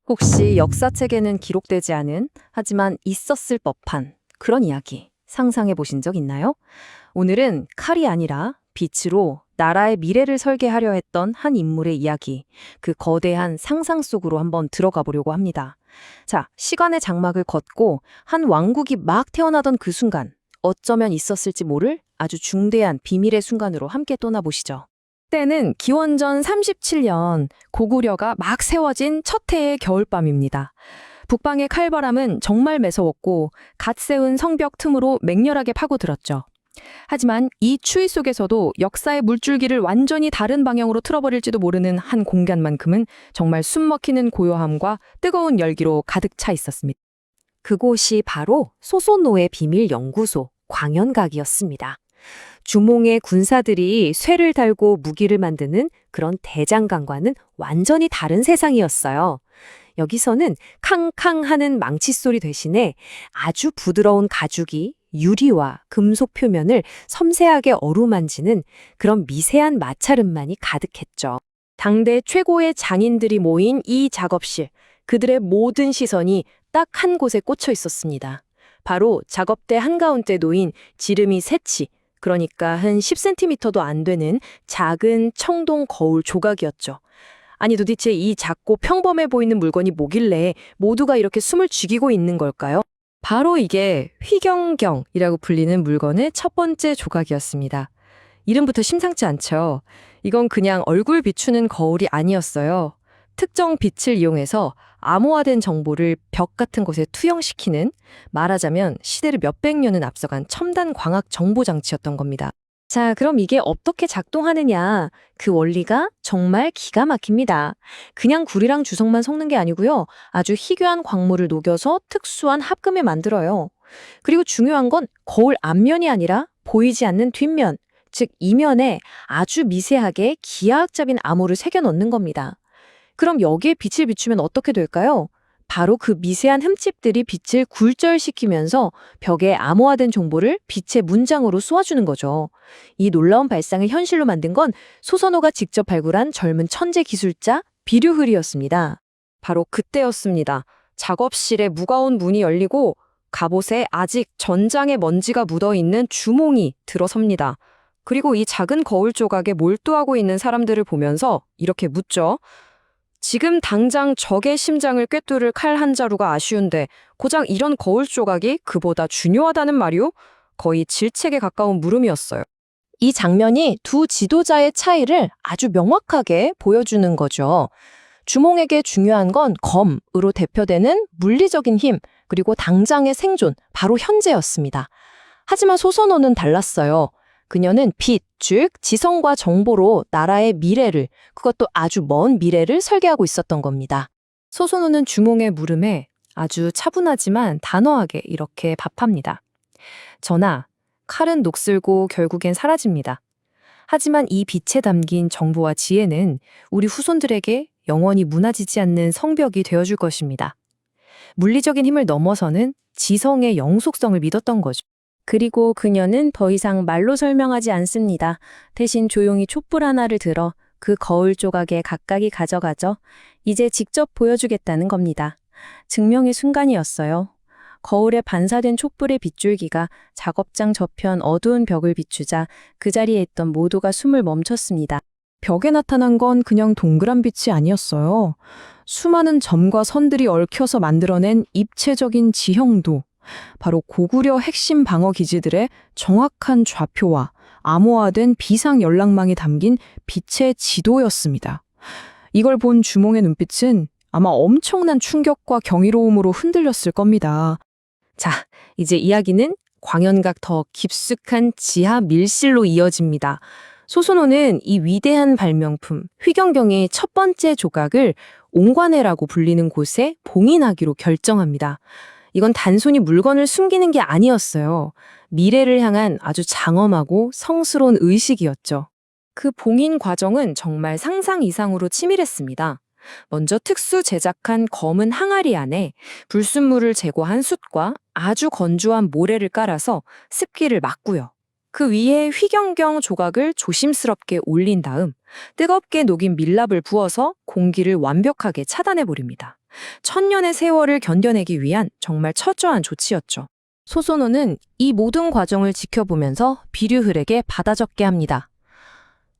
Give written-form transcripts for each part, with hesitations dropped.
혹시 역사책에는 기록되지 않은, 하지만 있었을 법한 그런 이야기 상상해 보신 적 있나요? 오늘은 칼이 아니라 빛으로 나라의 미래를 설계하려 했던 한 인물의 이야기, 그 거대한 상상 속으로 한번 들어가 보려고 합니다. 자, 시간의 장막을 걷고 한 왕국이 막 태어나던 그 순간, 어쩌면 있었을지 모를 아주 중대한 비밀의 순간으로 함께 떠나보시죠. 때는 기원전 37년 고구려가 막 세워진 첫 해의 겨울밤입니다. 북방의 칼바람은 정말 매서웠고 갓 세운 성벽 틈으로 맹렬하게 파고들었죠. 하지만 이 추위 속에서도 역사의 물줄기를 완전히 다른 방향으로 틀어버릴지도 모르는 한 공간만큼은 정말 숨막히는 고요함과 뜨거운 열기로 가득 차 있었습니다. 그곳이 바로 소소노의 비밀 연구소 광연각이었습니다. 주몽의 군사들이 쇠를 달고 무기를 만드는 그런 대장간과는 완전히 다른 세상이었어요. 여기서는 캉캉하는 망치 소리 대신에 아주 부드러운 가죽이 유리와 금속 표면을 섬세하게 어루만지는 그런 미세한 마찰음만이 가득했죠. 당대 최고의 장인들이 모인 이 작업실, 그들의 모든 시선이 딱 한 곳에 꽂혀 있었습니다. 바로 작업대 한가운데 놓인 지름이 세치, 그러니까 한 10cm도 안 되는 작은 청동 거울 조각이었죠. 아니 도대체 이 작고 평범해 보이는 물건이 뭐길래 모두가 이렇게 숨을 죽이고 있는 걸까요? 바로 이게 휘경경이라고 불리는 물건의 첫 번째 조각이었습니다. 이름부터 심상치 않죠. 이건 그냥 얼굴 비추는 거울이 아니었어요. 특정 빛을 이용해서 암호화된 정보를 벽 같은 곳에 투영시키는, 말하자면 시대를 몇백 년은 앞서간 첨단 광학 정보 장치였던 겁니다. 자, 그럼 이게 어떻게 작동하느냐? 그 원리가 정말 기가 막힙니다. 그냥 구리랑 주석만 섞는 게 아니고요. 아주 희귀한 광물을 녹여서 특수한 합금을 만들어요. 그리고 중요한 건 거울 앞면이 아니라 보이지 않는 뒷면, 즉 이면에 아주 미세하게 기하학적인 암호를 새겨 넣는 겁니다. 그럼 여기에 빛을 비추면 어떻게 될까요? 바로 그 미세한 흠집들이 빛을 굴절시키면서 벽에 암호화된 정보를 빛의 문장으로 쏘아주는 거죠. 이 놀라운 발상을 현실로 만든 건 소선호가 직접 발굴한 젊은 천재 기술자 비류흐리였습니다. 바로 그때였습니다. 작업실에 무거운 문이 열리고 갑옷에 아직 전장의 먼지가 묻어있는 주몽이 들어섭니다. 그리고 이 작은 거울 조각에 몰두하고 있는 사람들을 보면서 이렇게 묻죠. 지금 당장 적의 심장을 꿰뚫을 칼 한 자루가 아쉬운데 고작 이런 거울 조각이 그보다 중요하다는 말이오? 거의 질책에 가까운 물음이었어요. 이 장면이 두 지도자의 차이를 아주 명확하게 보여주는 거죠. 주몽에게 중요한 건 검으로 대표되는 물리적인 힘, 그리고 당장의 생존, 바로 현재였습니다. 하지만 소선호는 달랐어요. 그녀는 빛, 즉 지성과 정보로 나라의 미래를, 그것도 아주 먼 미래를 설계하고 있었던 겁니다. 소선호는 주몽의 물음에 아주 차분하지만 단호하게 이렇게 답합니다. 전하, 칼은 녹슬고 결국엔 사라집니다. 하지만 이 빛에 담긴 정보와 지혜는 우리 후손들에게 영원히 무너지지 않는 성벽이 되어줄 것입니다. 물리적인 힘을 넘어서는 지성의 영속성을 믿었던 거죠. 그리고 그녀는 더 이상 말로 설명하지 않습니다. 대신 조용히 촛불 하나를 들어 그 거울 조각에 각각이 가져가죠. 이제 직접 보여주겠다는 겁니다. 증명의 순간이었어요. 거울에 반사된 촛불의 빗줄기가 작업장 저편 어두운 벽을 비추자 그 자리에 있던 모두가 숨을 멈췄습니다. 벽에 나타난 건 그냥 동그란 빛이 아니었어요. 수많은 점과 선들이 얽혀서 만들어낸 입체적인 지형도, 바로 고구려 핵심 방어 기지들의 정확한 좌표와 암호화된 비상 연락망이 담긴 빛의 지도였습니다. 이걸 본 주몽의 눈빛은 아마 엄청난 충격과 경이로움으로 흔들렸을 겁니다. 자, 이제 이야기는 광연각 더 깊숙한 지하 밀실로 이어집니다. 소선호는 이 위대한 발명품, 휘경경의 첫 번째 조각을 옹관회라고 불리는 곳에 봉인하기로 결정합니다. 이건 단순히 물건을 숨기는 게 아니었어요. 미래를 향한 아주 장엄하고 성스러운 의식이었죠. 그 봉인 과정은 정말 상상 이상으로 치밀했습니다. 먼저 특수 제작한 검은 항아리 안에 불순물을 제거한 숯과 아주 건조한 모래를 깔아서 습기를 막고요. 그 위에 휘경경 조각을 조심스럽게 올린 다음 뜨겁게 녹인 밀랍을 부어서 공기를 완벽하게 차단해 버립니다. 천년의 세월을 견뎌내기 위한 정말 철저한 조치였죠. 소소노는 이 모든 과정을 지켜보면서 비류혈에게 받아 적게 합니다.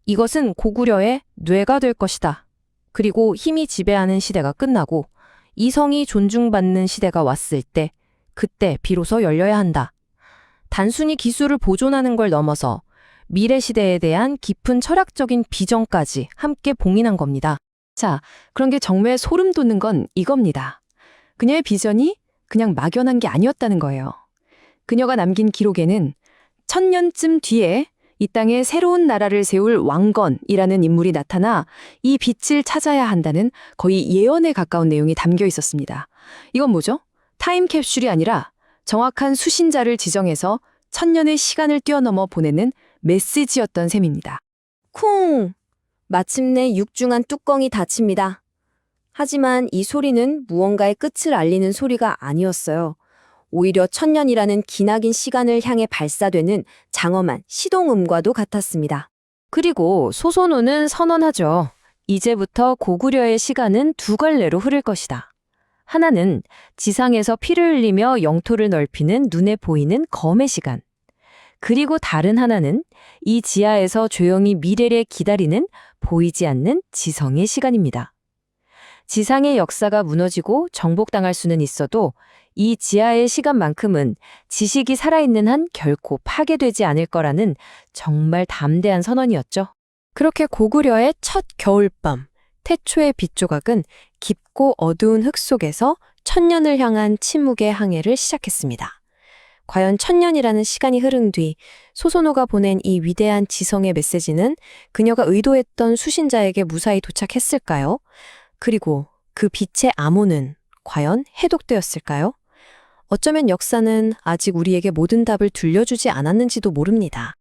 이것은 고구려의 뇌가 될 것이다. 그리고 힘이 지배하는 시대가 끝나고 이성이 존중받는 시대가 왔을 때 그때 비로소 열려야 한다. 단순히 기술을 보존하는 걸 넘어서 미래 시대에 대한 깊은 철학적인 비전까지 함께 봉인한 겁니다. 자, 그런 게 정말 소름 돋는 건 이겁니다. 그녀의 비전이 그냥 막연한 게 아니었다는 거예요. 그녀가 남긴 기록에는 1000년쯤 뒤에 이 땅에 새로운 나라를 세울 왕건이라는 인물이 나타나 이 빛을 찾아야 한다는 거의 예언에 가까운 내용이 담겨 있었습니다. 이건 뭐죠? 타임캡슐이 아니라 정확한 수신자를 지정해서 1000년의 시간을 뛰어넘어 보내는 메시지였던 셈입니다. 쿵! 마침내 육중한 뚜껑이 닫힙니다. 하지만 이 소리는 무언가의 끝을 알리는 소리가 아니었어요. 오히려 1000년이라는 기나긴 시간을 향해 발사되는 장엄한 시동음과도 같았습니다. 그리고 소소노는 선언하죠. 이제부터 고구려의 시간은 두 갈래로 흐를 것이다. 하나는 지상에서 피를 흘리며 영토를 넓히는 눈에 보이는 검의 시간. 그리고 다른 하나는 이 지하에서 조용히 미래를 기다리는 보이지 않는 지성의 시간입니다. 지상의 역사가 무너지고 정복당할 수는 있어도 이 지하의 시간만큼은 지식이 살아있는 한 결코 파괴되지 않을 거라는 정말 담대한 선언이었죠. 그렇게 고구려의 첫 겨울밤, 태초의 빛 조각은 깊고 어두운 흙 속에서 1000년을 향한 침묵의 항해를 시작했습니다. 과연 1000년이라는 시간이 흐른 뒤 소소노가 보낸 이 위대한 지성의 메시지는 그녀가 의도했던 수신자에게 무사히 도착했을까요? 그리고 그 빛의 암호는 과연 해독되었을까요? 어쩌면 역사는 아직 우리에게 모든 답을 들려주지 않았는지도 모릅니다.